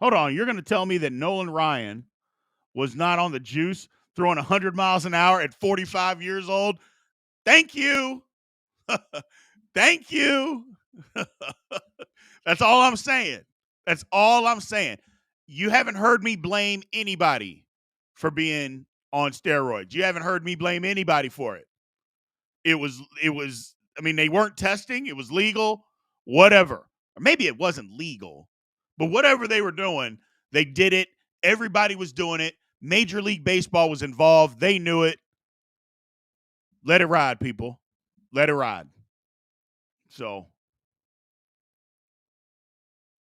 Hold on. You're going to tell me that Nolan Ryan was not on the juice throwing 100 miles an hour at 45 years old? Thank you. Thank you. That's all I'm saying. That's all I'm saying. You haven't heard me blame anybody for being on steroids. You haven't heard me blame anybody for it. I mean, they weren't testing, it was legal, whatever. Or maybe it wasn't legal, but whatever they were doing, they did it. Everybody was doing it. Major League Baseball was involved. They knew it. Let it ride, people. Let it ride. So,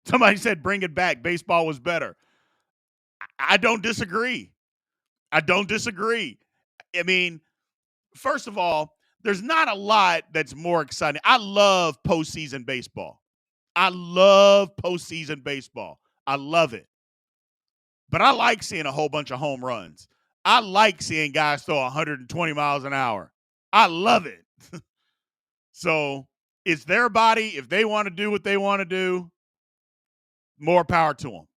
somebody said bring it back. Baseball was better. I don't disagree. I don't disagree. I mean, first of all, there's not a lot that's more exciting. I love postseason baseball. I love postseason baseball. I love it. But I like seeing a whole bunch of home runs. I like seeing guys throw 120 miles an hour. I love it. So it's their body. If they want to do what they want to do, more power to them.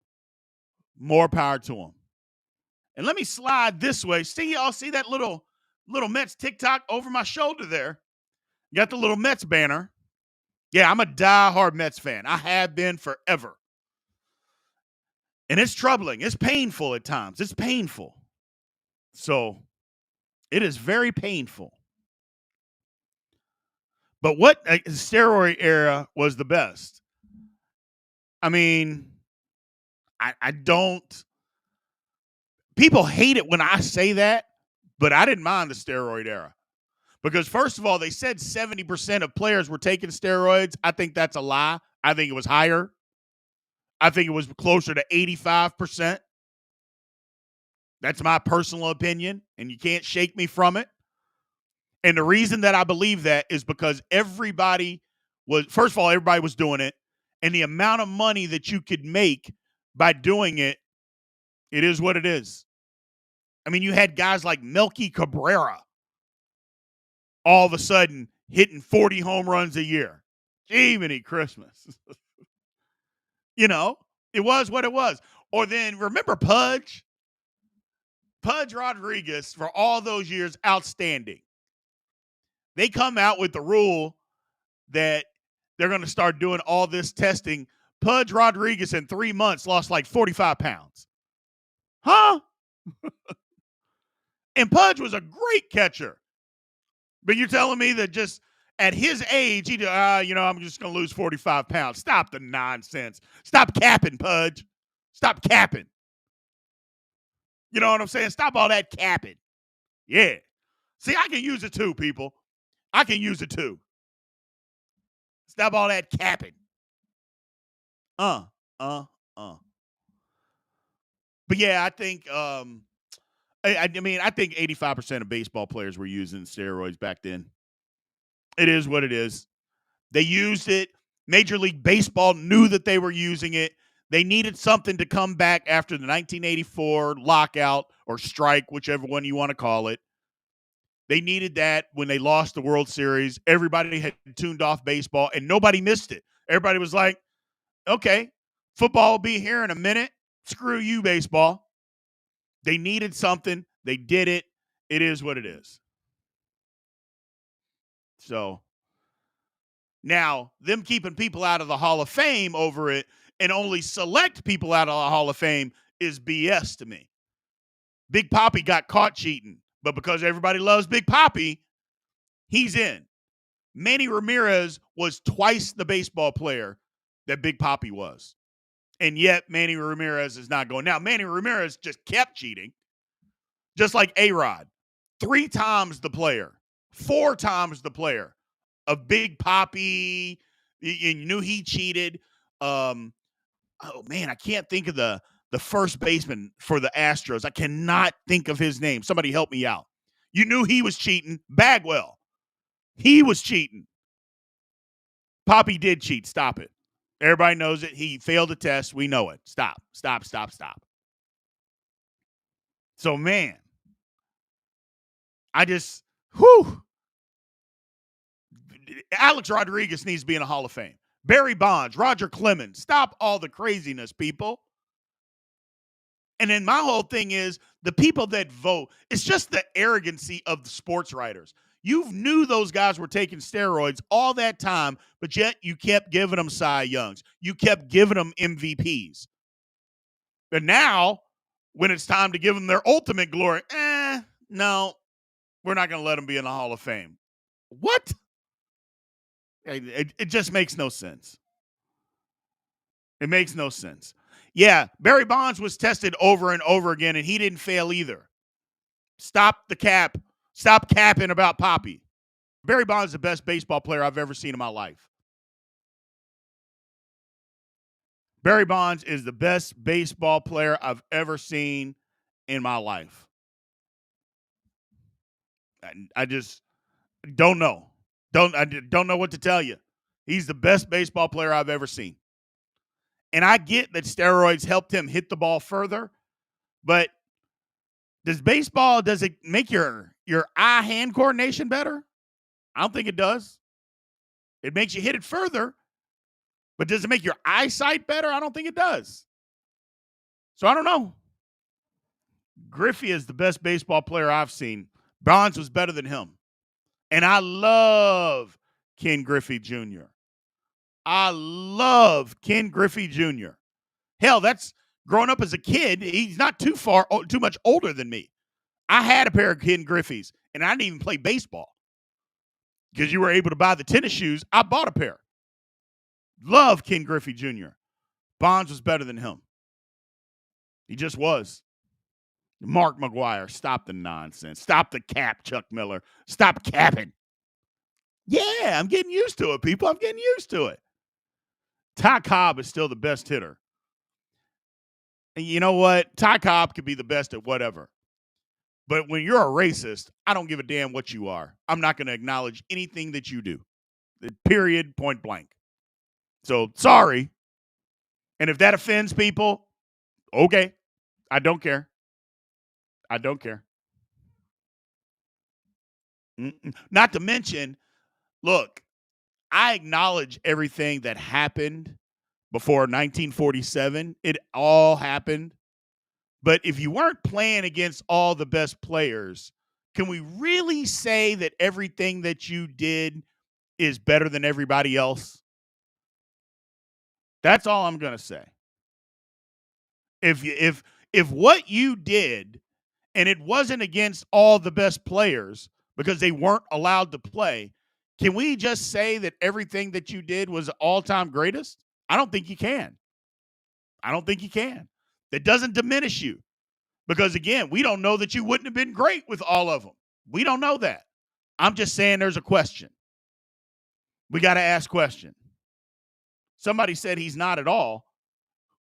More power to them. And let me slide this way. See, y'all see that little Mets TikTok over my shoulder there? Got the little Mets banner. Yeah, I'm a diehard Mets fan. I have been forever. And it's troubling. It's painful at times. It's painful. So it is very painful. But what steroid era was the best? I mean, I don't. People hate it when I say that, but I didn't mind the steroid era. Because first of all, they said 70% of players were taking steroids. I think that's a lie. I think it was higher. I think it was closer to 85%. That's my personal opinion, and you can't shake me from it. And the reason that I believe that is because everybody was doing it, and the amount of money that you could make by doing it, it is what it is. I mean, you had guys like Melky Cabrera all of a sudden hitting 40 home runs a year. Jiminy Christmas. You know, it was what it was. Or then remember Pudge? Pudge Rodriguez, for all those years, outstanding. They come out with the rule that they're going to start doing all this testing. Pudge Rodriguez in 3 months lost like 45 pounds. Huh? And Pudge was a great catcher. But you're telling me that just at his age, I'm just going to lose 45 pounds. Stop the nonsense. Stop capping, Pudge. Stop capping. You know what I'm saying? Stop all that capping. Yeah. See, I can use it too, people. I can use it too. Stop all that capping. But yeah, I think I think 85% of baseball players were using steroids back then. It is what it is. They used it. Major League Baseball knew that they were using it. They needed something to come back after the 1984 lockout or strike, whichever one you want to call it. They needed that when they lost the World Series. Everybody had tuned off baseball, and nobody missed it. Everybody was like, okay, football will be here in a minute. Screw you, baseball. They needed something. They did it. It is what it is. So now, them keeping people out of the Hall of Fame over it and only select people out of the Hall of Fame is BS to me. Big Papi got caught cheating, but because everybody loves Big Papi, he's in. Manny Ramirez was twice the baseball player that Big Papi was. And yet, Manny Ramirez is not going. Now, Manny Ramirez just kept cheating, just like A-Rod. 3 times the player, 4 times the player of Big Papi. You knew he cheated. Oh, man, I can't think of the first baseman for the Astros. I cannot think of his name. Somebody help me out. You knew he was cheating. Bagwell. He was cheating. Papi did cheat. Stop it. Everybody knows it. He failed the test. We know it. Stop. So, man, Alex Rodriguez needs to be in a Hall of Fame. Barry Bonds, Roger Clemens. Stop all the craziness, people. And then my whole thing is the people that vote, it's just the arrogancy of the sports writers. You knew those guys were taking steroids all that time, but yet you kept giving them Cy Youngs. You kept giving them MVPs. But now, when it's time to give them their ultimate glory, no, we're not going to let them be in the Hall of Fame. What? It just makes no sense. It makes no sense. Yeah, Barry Bonds was tested over and over again, and he didn't fail either. Stop the cap. Stop capping about Poppy. Barry Bonds is the best baseball player I've ever seen in my life. Barry Bonds is the best baseball player I've ever seen in my life. I just don't know. I don't know what to tell you. He's the best baseball player I've ever seen. And I get that steroids helped him hit the ball further, but does it make your eye-hand coordination better? I don't think it does. It makes you hit it further, but does it make your eyesight better? I don't think it does. So I don't know. Griffey is the best baseball player I've seen. Bonds was better than him. And I love Ken Griffey Jr. I love Ken Griffey Jr. Hell, that's growing up as a kid. He's not too much older than me. I had a pair of Ken Griffey's, and I didn't even play baseball. Because you were able to buy the tennis shoes, I bought a pair. Love Ken Griffey Jr. Bonds was better than him. He just was. Mark McGwire, stop the nonsense. Stop the cap, Chuck Miller. Stop capping. Yeah, I'm getting used to it, people. I'm getting used to it. Ty Cobb is still the best hitter. And you know what? Ty Cobb could be the best at whatever. But when you're a racist, I don't give a damn what you are. I'm not going to acknowledge anything that you do. Period, point blank. So, sorry. And if that offends people, okay. I don't care. I don't care. Not to mention, look, I acknowledge everything that happened before 1947. It all happened. But if you weren't playing against all the best players, can we really say that everything that you did is better than everybody else? That's all I'm going to say. If what you did, and it wasn't against all the best players because they weren't allowed to play, can we just say that everything that you did was all-time greatest? I don't think you can. I don't think you can. That doesn't diminish you. Because, again, we don't know that you wouldn't have been great with all of them. We don't know that. I'm just saying there's a question. We got to ask question. Somebody said he's not at all.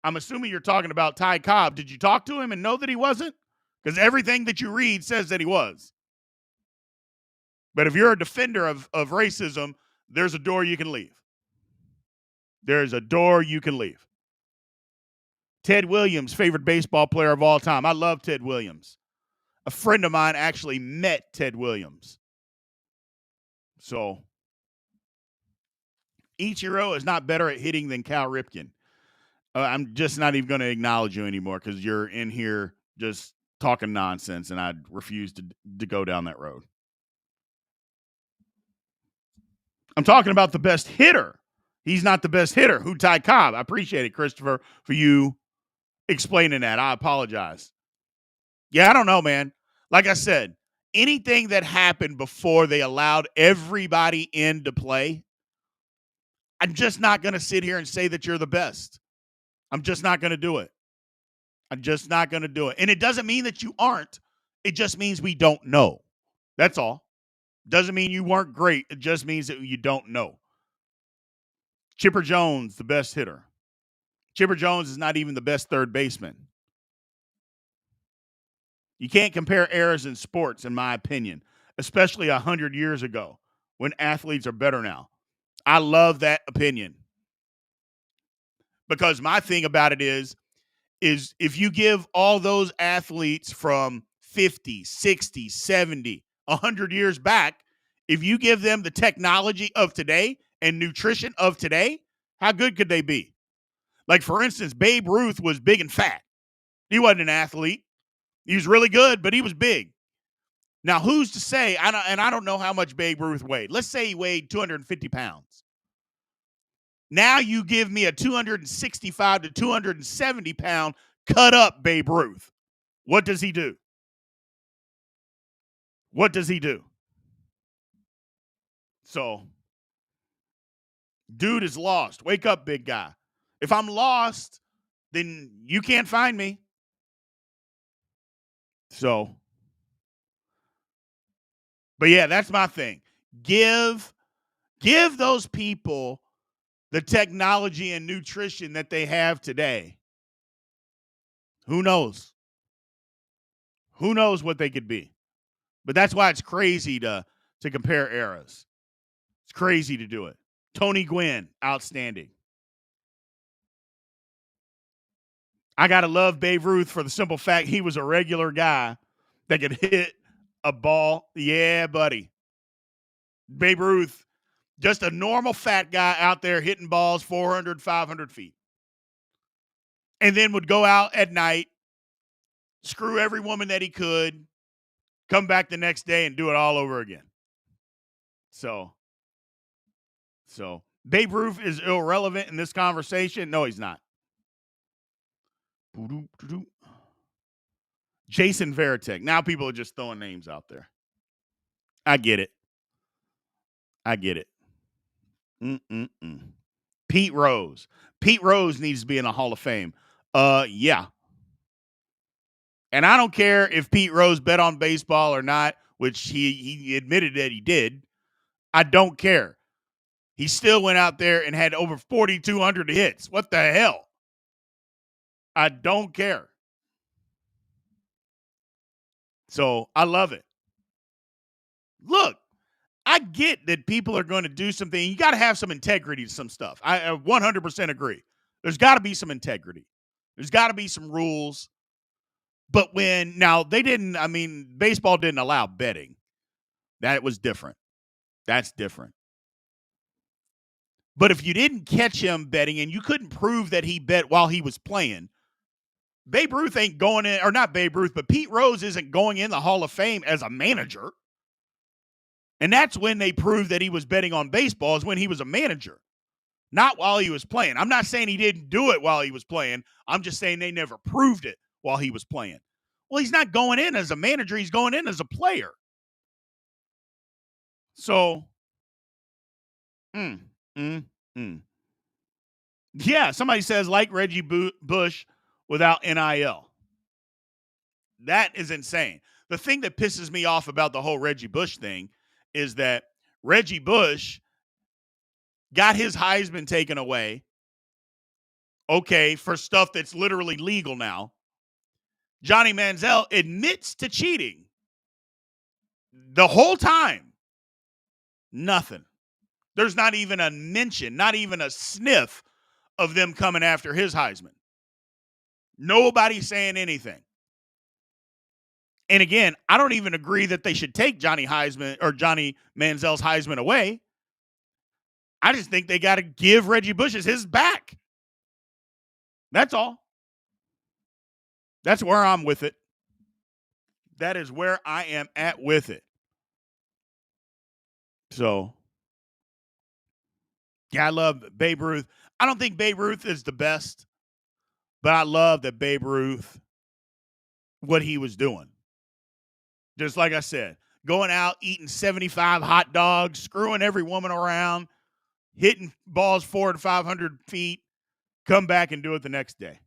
I'm assuming you're talking about Ty Cobb. Did you talk to him and know that he wasn't? Because everything that you read says that he was. But if you're a defender of racism, there's a door you can leave. There's a door you can leave. Ted Williams, favorite baseball player of all time. I love Ted Williams. A friend of mine actually met Ted Williams. So, Ichiro is not better at hitting than Cal Ripken. I'm just not even going to acknowledge you anymore because you're in here just talking nonsense, and I refuse to go down that road. I'm talking about the best hitter. He's not the best hitter. Who, Ty Cobb? I appreciate it, Christopher, for you explaining that. I apologize. Yeah, I don't know, man. Like I said, anything that happened before they allowed everybody in to play, I'm just not going to sit here and say that you're the best. I'm just not going to do it. I'm just not going to do it. And it doesn't mean that you aren't. It just means we don't know. That's all. Doesn't mean you weren't great. It just means that you don't know. Chipper Jones, the best hitter. Chipper Jones is not even the best third baseman. You can't compare eras in sports, in my opinion, especially 100 years ago when athletes are better now. I love that opinion. Because my thing about it is if you give all those athletes from 50, 60, 70, 100 years back, if you give them the technology of today and nutrition of today, how good could they be? Like, for instance, Babe Ruth was big and fat. He wasn't an athlete. He was really good, but he was big. Now, who's to say? I don't know how much Babe Ruth weighed. Let's say he weighed 250 pounds. Now you give me a 265 to 270 pound cut up Babe Ruth. What does he do? What does he do? So, dude is lost. Wake up, big guy. If I'm lost, then you can't find me. So, but yeah, that's my thing. Give those people the technology and nutrition that they have today. Who knows? Who knows what they could be? But that's why it's crazy to compare eras. It's crazy to do it. Tony Gwynn, outstanding. I got to love Babe Ruth for the simple fact he was a regular guy that could hit a ball. Yeah, buddy. Babe Ruth, just a normal fat guy out there hitting balls 400, 500 feet. And then would go out at night, screw every woman that he could, come back the next day and do it all over again. So Babe Ruth is irrelevant in this conversation. No, he's not. Jason Varitek. Now people are just throwing names out there. I get it. Pete Rose. Pete Rose needs to be in the Hall of Fame. Yeah. And I don't care if Pete Rose bet on baseball or not, which he admitted that he did. I don't care. He still went out there and had over 4,200 hits. What the hell? I don't care. So I love it. Look, I get that people are going to do something. You got to have some integrity to some stuff. I 100% agree. There's got to be some integrity. There's got to be some rules. But baseball didn't allow betting. That was different. That's different. But if you didn't catch him betting and you couldn't prove that he bet while he was playing, Babe Ruth ain't going in, or not Babe Ruth, but Pete Rose isn't going in the Hall of Fame as a manager. And that's when they proved that he was betting on baseball, is when he was a manager, not while he was playing. I'm not saying he didn't do it while he was playing. I'm just saying they never proved it while he was playing. Well, he's not going in as a manager. He's going in as a player. So, yeah, somebody says like Reggie Bush without NIL. That is insane. The thing that pisses me off about the whole Reggie Bush thing is that Reggie Bush got his Heisman taken away, okay, for stuff that's literally legal now. Johnny Manziel admits to cheating the whole time. Nothing. There's not even a mention, not even a sniff of them coming after his Heisman. Nobody's saying anything. And again, I don't even agree that they should take Johnny Manziel's Heisman away. I just think they got to give Reggie Bush his back. That's all. That's where I'm with it. That is where I am at with it. So, yeah, I love Babe Ruth. I don't think Babe Ruth is the best, but I love that Babe Ruth, what he was doing. Just like I said, going out, eating 75 hot dogs, screwing every woman around, hitting balls 400 to 500 feet, come back and do it the next day.